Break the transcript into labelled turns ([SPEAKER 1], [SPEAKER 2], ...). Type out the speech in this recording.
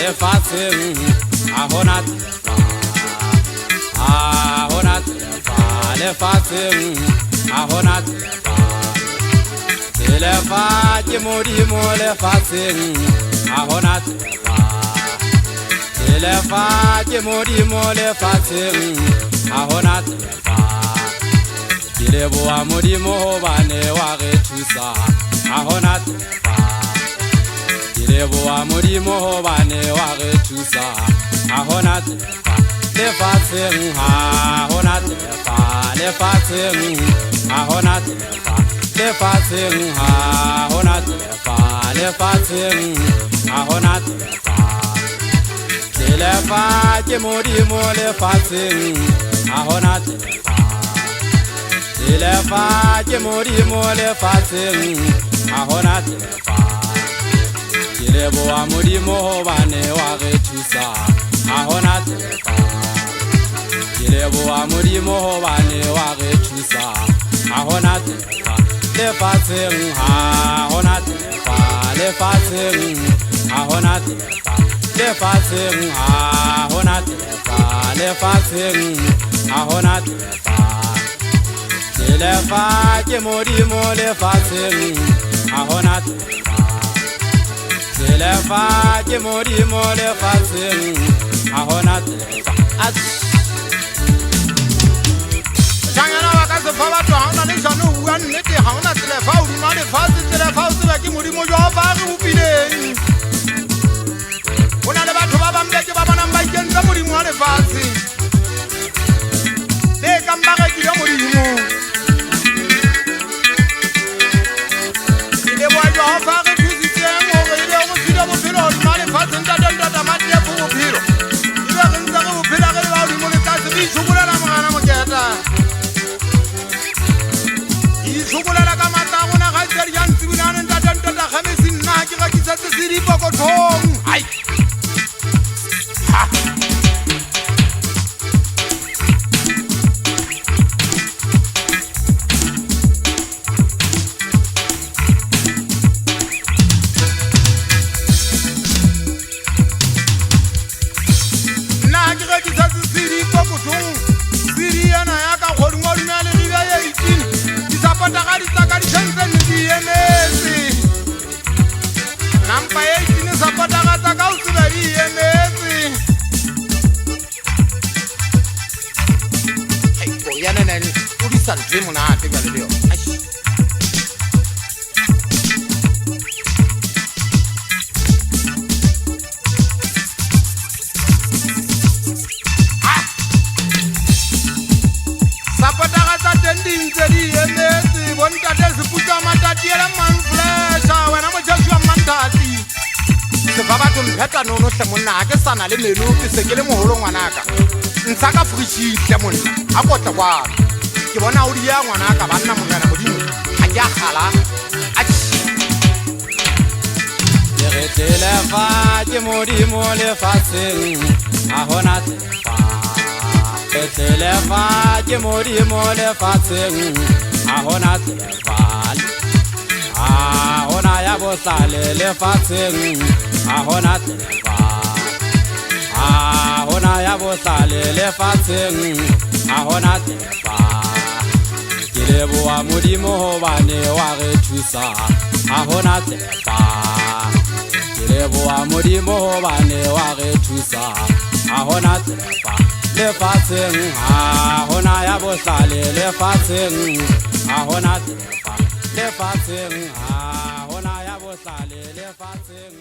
[SPEAKER 1] Lefatseng ahona telefa ahona telefa lefatseng ahona telefa telefa ke modimo lefatseng ahona telefa telefa ke modimo lefatseng ahona telefa ke leboa modimo hobane wa re thusa ahona telefa leboa modimo hobane wa re thusa ahona telefa lefatseng ahona telefa lefatseng ahona telefa lefatseng ahona telefa lefatseng ahona telefa telefa ke modimo lefatseng ahona telefa telefa ke modimo lefatseng ahona telefa leboa modimo hobane wa re thusa ahona telefa leboa modimo hobane wa re thusa ahona telefa lefatseng ahona telefa lefatseng ahona telefa lefatseng ahona telefa lefatseng ahona telefa telefa ke modimo lefatseng ahona telefa telefa ke modimo lefatseng ahona telefa
[SPEAKER 2] jangana wa ka se fa batho ha ona le jano bua nnete ha ona telefa o dima lefatshe telefa o tseba ke modimo jo ba re bopileng ona le batho ba bambe ke ba bona ba ikentsa modimo wa lefatshe le ka mbaka ke ya modimo ile bua jo fa re thusitseng hore ile go phela bophelo ma lefatshe nta matia go bophelo ile re ntse go bophela re ba modimo le tsa se di tshukulela mogana moketa Sukulela ka mata gona ga tsedi ya ntsibulane nta khamesi nna ke ga kitse se di pokothong ai nna ke ga kitse se di pokothong siriana ya ka godimo nna le riba ya itini Zapatagari takari chansen di emesi Nampa eitine zapataga takausi di emesi Hey, boyana nani, urisan dream na ate galileo Zapataga tatending di emesi Bontate se puta matati era man flesha wena mo Joshua Mandati se ba batho mpheta no hle monna ke sana le meno ke se ke le moholo ngwanaka ntsha ka frishi monna a kotla kwa ke bona o dia ngwanaka banna mongana modimo ha ke a khala
[SPEAKER 1] le telefa ke modimo lefatseng ahona telefa telefa ke modimo lefatseng ahona telefa ahona ya botlale lefatseng ahona telefa ahona ya botlale lefatseng ahona telefa ke leboa modimo hobane wa re thusa ahona telefa ke leboa modimo hobane wa re thusa ahona telefa lefatseng ahona ya botlale lefatseng ahona telefa lefatseng ahona ya botlale lefatseng